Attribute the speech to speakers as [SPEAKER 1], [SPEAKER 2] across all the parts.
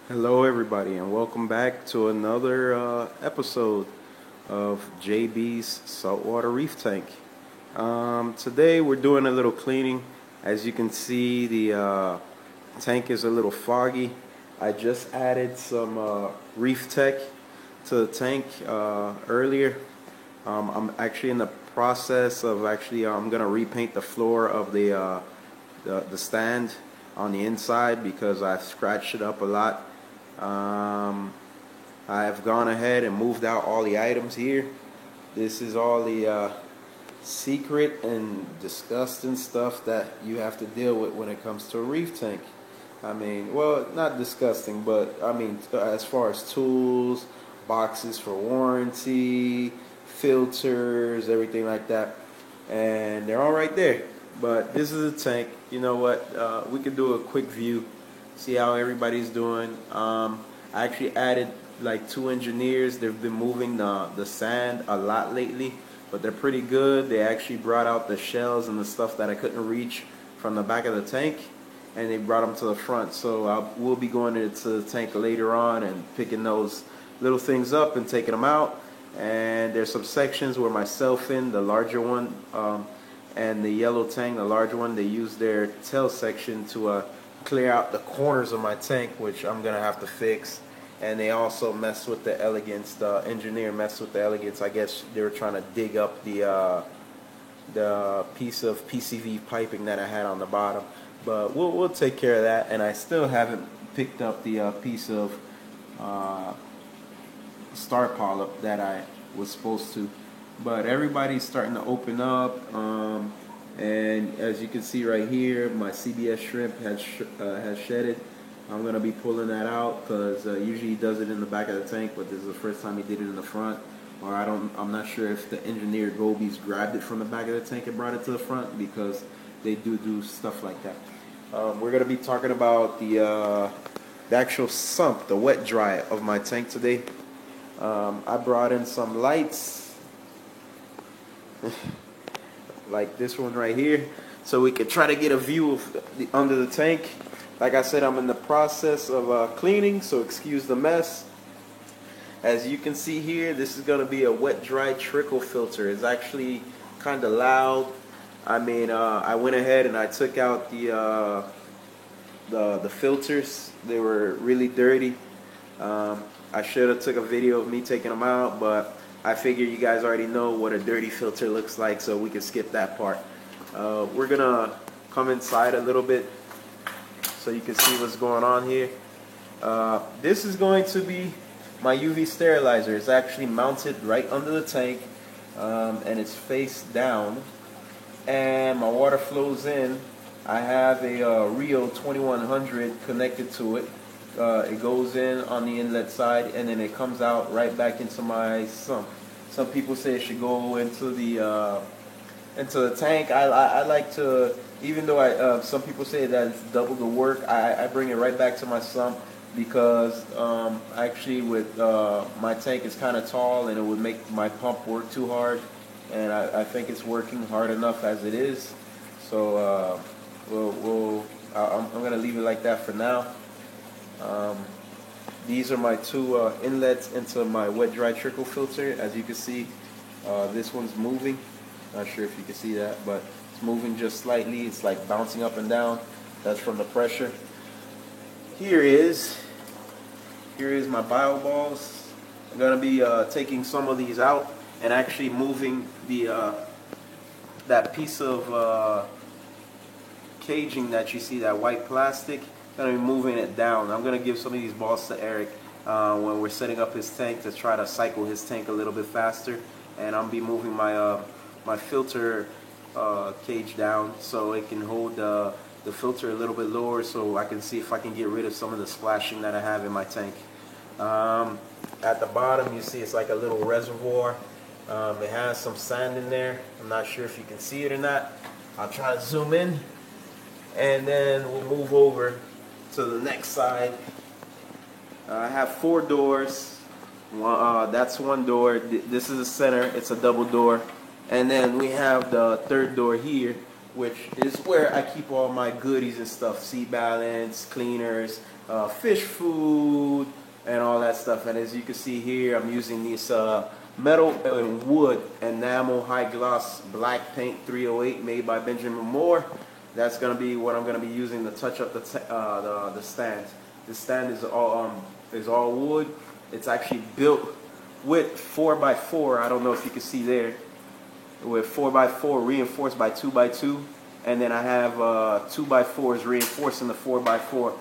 [SPEAKER 1] Hello, everybody, and welcome back to another episode of JB's Saltwater Reef Tank. Today, we're doing a little cleaning. As you can see, the tank is a little foggy. I just added some Reef Tech to the tank earlier. I'm actually in the process of I'm gonna repaint the floor of the stand on the inside because I scratched it up a lot. I've gone ahead and moved out all the items here. This is all the secret and disgusting stuff that you have to deal with when it comes to a reef tank. I mean, well, not disgusting, but I mean, as far as tools, boxes for warranty, filters, everything like that. And they're all right there. But this is a tank. You know what? We can do a quick view, see how everybody's doing. I actually added like 2 engineers. They've been moving the sand a lot lately, but they're pretty good. They actually brought out the shells and the stuff that I couldn't reach from the back of the tank, and they brought them to the front. So we'll be going into the tank later on and picking those little things up and taking them out. And there's some sections where my Selfin, the larger one, and the yellow tang, the larger one, they use their tail section to clear out the corners of my tank, which I'm gonna have to fix. And they also mess with the elegance. The engineer messed with the elegance. I guess they were trying to dig up the piece of PCV piping that I had on the bottom. But we'll take care of that. And I still haven't picked up the piece of star polyp that I was supposed to. But everybody's starting to open up. And as you can see right here, my CBS shrimp has shedded. I'm gonna be pulling that out because usually he does it in the back of the tank, but this is the first time he did it in the front. Or I'm not sure if the engineer Gobies grabbed it from the back of the tank and brought it to the front, because they do stuff like that. We're gonna be talking about the actual sump, the wet dry of my tank today. I brought in some lights, like this one right here, so we could try to get a view of under the tank. Like I said, I'm in the process of cleaning, so excuse the mess. As you can see here, this is going to be a wet dry trickle filter. It's actually kind of loud. I mean, I went ahead and I took out the filters. They were really dirty. I should have took a video of me taking them out, but I figure you guys already know what a dirty filter looks like, so we can skip that part. We're going to come inside a little bit so you can see what's going on here. This is going to be my UV sterilizer. It's actually mounted right under the tank, and it's face down, and my water flows in. I have a Rio 2100 connected to it. It goes in on the inlet side, and then it comes out right back into my sump. Some people say it should go into the tank. I like to, even though some people say that it's double the work, I bring it right back to my sump, because actually with my tank is kind of tall and it would make my pump work too hard, and I think it's working hard enough as it is. So I'm gonna leave it like that for now. These are my two inlets into my wet dry trickle filter. As you can see, this one's moving. Not sure if you can see that, but it's moving just slightly. It's like bouncing up and down. That's from the pressure. Here is my bio balls. I'm gonna be taking some of these out and actually moving the that piece of caging that you see, that white plastic. I'm gonna be moving it down. I'm gonna give some of these balls to Eric when we're setting up his tank, to try to cycle his tank a little bit faster. And I'll be moving my my filter cage down so it can hold the filter a little bit lower, so I can see if I can get rid of some of the splashing that I have in my tank. At the bottom, you see it's like a little reservoir. It has some sand in there. I'm not sure if you can see it or not. I'll try to zoom in, and then we'll move over to the next side. I have 4 doors. That's one door. This is the center. It's a double door. And then we have the third door here, which is where I keep all my goodies and stuff. Seat balance, cleaners, fish food and all that stuff. And as you can see here, I'm using this metal and wood enamel high gloss black paint 308 made by Benjamin Moore. That's gonna be what I'm gonna be using to touch up the stands. The stand is all wood. It's actually built with 4x4. I don't know if you can see there, with 4x4 reinforced by 2x2, and then I have 2x4s reinforcing the 4x4.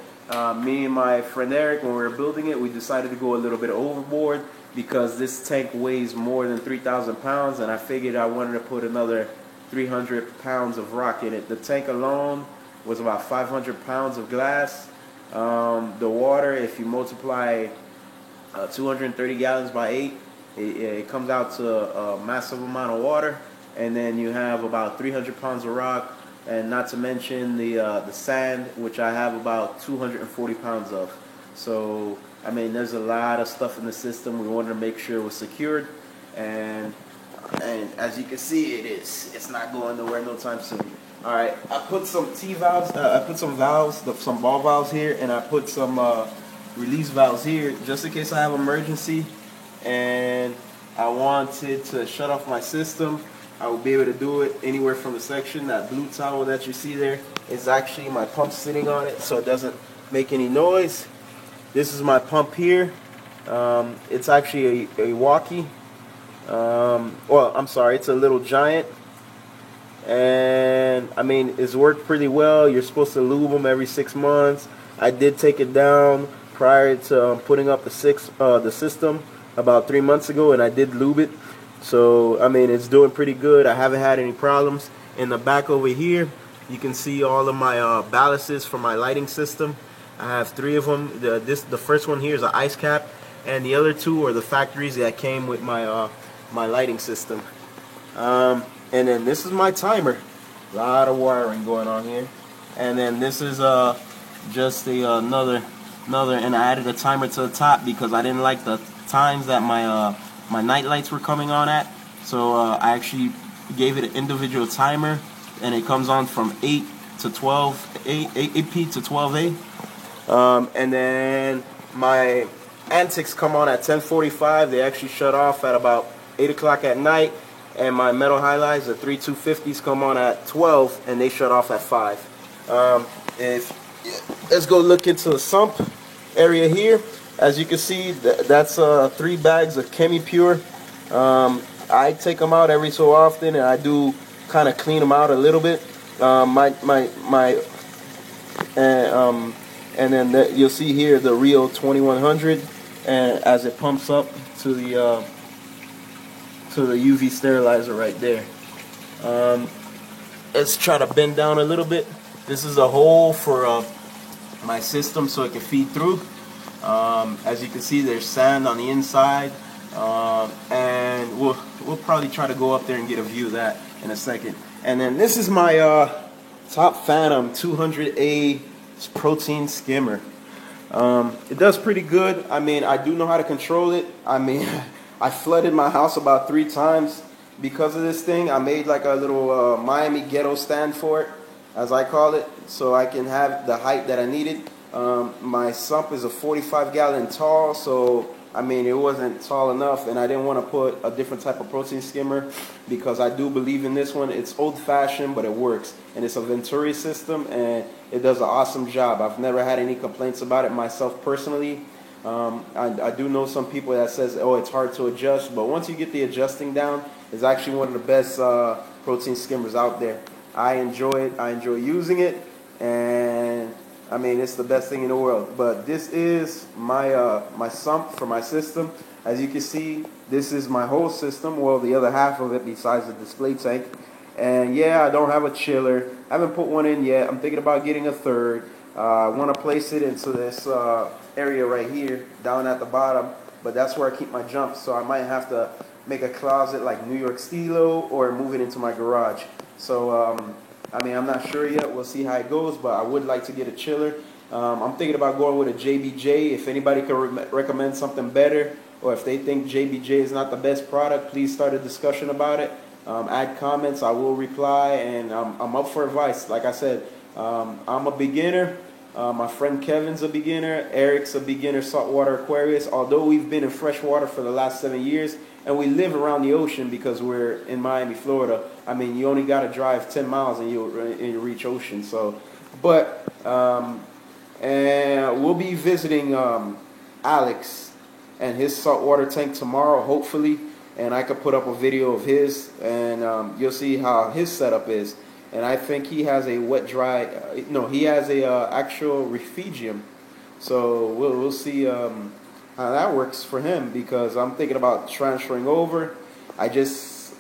[SPEAKER 1] Me and my friend Eric, when we were building it, we decided to go a little bit overboard because this tank weighs more than 3,000 pounds, and I figured I wanted to put another 300 pounds of rock in it. The tank alone was about 500 pounds of glass. The water, if you multiply 230 gallons by 8, it comes out to a massive amount of water, and then you have about 300 pounds of rock, and not to mention the sand, which I have about 240 pounds of. So I mean, there's a lot of stuff in the system. We wanted to make sure it was secured, and as you can see, it is. It's not going nowhere no time soon. All right, I put some T-valves, I put some valves, some ball valves here, and I put some release valves here just in case I have emergency and I wanted to shut off my system. I will be able to do it anywhere from the section. That blue towel that you see there is actually my pump sitting on it, so it doesn't make any noise. This is my pump here. It's actually a walkie. Well, I'm sorry, it's a little giant. And I mean, it's worked pretty well. You're supposed to lube them every 6 months. I did take it down prior to putting up the system about 3 months ago, and I did lube it. So I mean, it's doing pretty good. I haven't had any problems. In the back over here, you can see all of my ballasts for my lighting system. I have 3 of them. The first one here is an ice cap, and the other 2 are the factories that came with my my lighting system. And then this is my timer. A lot of wiring going on here. And then this is just another, and I added a timer to the top because I didn't like the times that my my night lights were coming on at. So I actually gave it an individual timer, and it comes on from 8 to 12, 8p to 12a. And then my antics come on at 10:45. They actually shut off at about 8 o'clock at night. And my metal highlights, the 3250s, come on at 12, and they shut off at 5. Let's go look into the sump area here. As you can see, that's 3 bags of ChemiPure. I take them out every so often, and I do kind of clean them out a little bit. And then you'll see here the Rio 2100, and as it pumps up to the UV sterilizer right there. Let's try to bend down a little bit. This is a hole for my system so it can feed through. As you can see, there's sand on the inside, and we'll probably try to go up there and get a view of that in a second. And then this is my Top Phantom 200A protein skimmer. It does pretty good. I mean, I do know how to control it. I mean, I flooded my house about 3 times because of this thing. I made like a little Miami ghetto stand for it, as I call it, so I can have the height that I needed. My sump is a 45-gallon tall, so I mean, it wasn't tall enough, and I didn't want to put a different type of protein skimmer because I do believe in this one. It's old-fashioned, but it works, and it's a Venturi system, and it does an awesome job. I've never had any complaints about it myself personally. I do know some people that says, oh, it's hard to adjust, but once you get the adjusting down, it's actually one of the best protein skimmers out there. I enjoy it. I enjoy using it, and I mean, it's the best thing in the world. But this is my my sump for my system. As you can see, this is my whole system. Well, the other half of it besides the display tank. And yeah, I don't have a chiller. I haven't put one in yet. I'm thinking about getting a third. I want to place it into this area right here, down at the bottom. But that's where I keep my jumps. So I might have to make a closet like New York Stilo or move it into my garage. So I mean, I'm not sure yet. We'll see how it goes, but I would like to get a chiller. I'm thinking about going with a JBJ. If anybody can recommend something better, or if they think JBJ is not the best product, please start a discussion about it. Add comments. I will reply, and I'm up for advice. Like I said, I'm a beginner, My friend Kevin's a beginner. Eric's a beginner saltwater Aquarius. Although we've been in freshwater for the last 7 years, and we live around the ocean because we're in Miami, Florida. I mean, you only got to drive 10 miles and you reach ocean. So, but and we'll be visiting Alex and his saltwater tank tomorrow, hopefully. And I could put up a video of his, and you'll see how his setup is. And I think he has a wet dry. No, he has a actual refugium. So we'll see how that works for him, because I'm thinking about transferring over. I just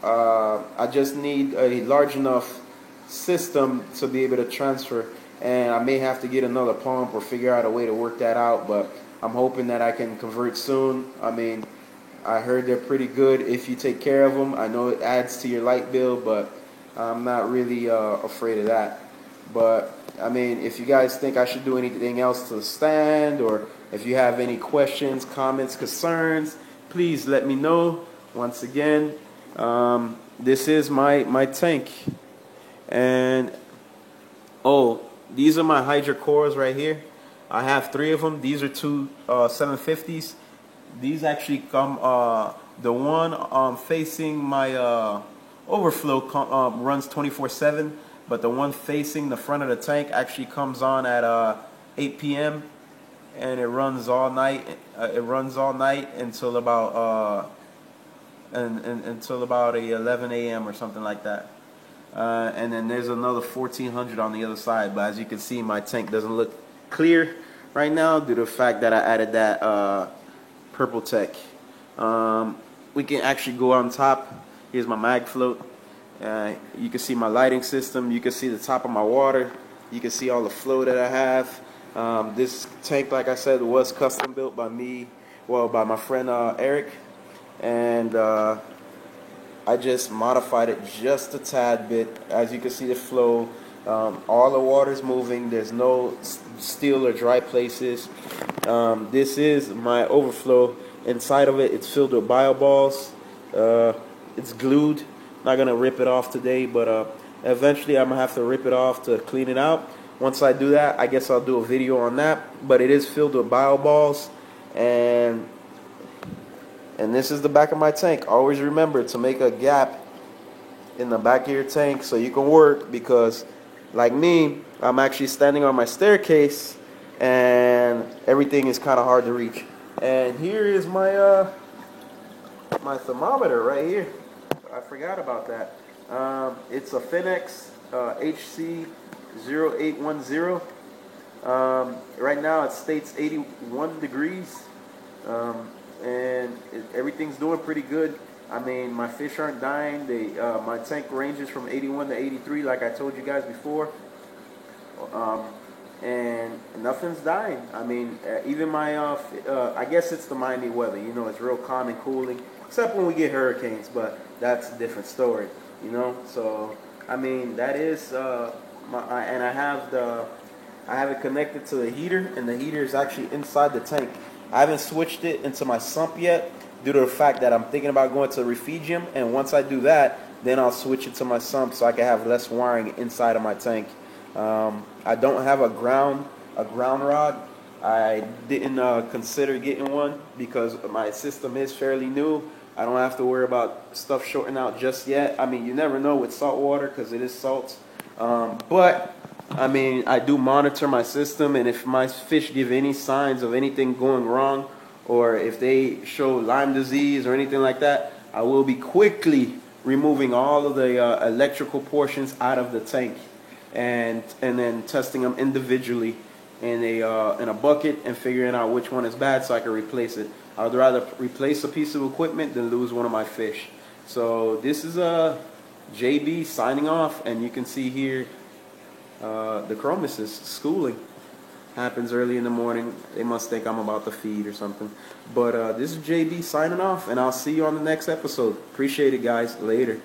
[SPEAKER 1] need a large enough system to be able to transfer, and I may have to get another pump or figure out a way to work that out. But I'm hoping that I can convert soon. I mean, I heard they're pretty good if you take care of them. I know it adds to your light bill, but I'm not really afraid of that. But I mean, if you guys think I should do anything else to the stand, or if you have any questions, comments, concerns, please let me know. Once again, this is my tank. And oh, these are my hydrocores right here. I have 3 of them. These are 2 750s. These actually come, the one facing my overflow runs 24/7, but the one facing the front of the tank actually comes on at 8 p.m. and it runs all night. It runs all night until about until about 11 a.m. or something like that. And then there's another 1400 on the other side. But as you can see, my tank doesn't look clear right now due to the fact that I added that Purple Tech. We can actually go on top. Here's my mag float. You can see my lighting system. You can see the top of my water. You can see all the flow that I have. This tank, like I said, was custom built by me, well, by my friend Eric. And I just modified it just a tad bit. As you can see the flow, all the water's moving. There's no still or dry places. This is my overflow. Inside of it, it's filled with bio balls. It's glued. Not gonna rip it off today, but eventually I'm gonna have to rip it off to clean it out. Once I do that, I guess I'll do a video on that. But it is filled with bio balls, and this is the back of my tank. Always remember to make a gap in the back of your tank so you can work, because like me, I'm actually standing on my staircase and everything is kind of hard to reach. And here is my my thermometer right here. I forgot about that. It's a Finex HC0810. Right now it states 81 degrees. And everything's doing pretty good. I mean, my fish aren't dying. My tank ranges from 81 to 83, like I told you guys before. And nothing's dying. I mean, even my, I guess it's the Miami weather. You know, it's real calm and cooling, except when we get hurricanes, but that's a different story, you know. So, I mean, that is, and I have it connected to the heater, and the heater is actually inside the tank. I haven't switched it into my sump yet due to the fact that I'm thinking about going to the refugium, and once I do that, then I'll switch it to my sump so I can have less wiring inside of my tank. I don't have a ground rod. I didn't consider getting one because my system is fairly new. I don't have to worry about stuff shorting out just yet. I mean, you never know with salt water because it is salt. But I mean, I do monitor my system, and if my fish give any signs of anything going wrong, or if they show Lyme disease or anything like that, I will be quickly removing all of the electrical portions out of the tank, and then testing them individually in a bucket and figuring out which one is bad so I can replace it. I would rather replace a piece of equipment than lose one of my fish. So this is JB signing off, and you can see here the chromis schooling happens early in the morning. They must think I'm about to feed or something. But this is JB signing off, and I'll see you on the next episode. Appreciate it, guys. Later.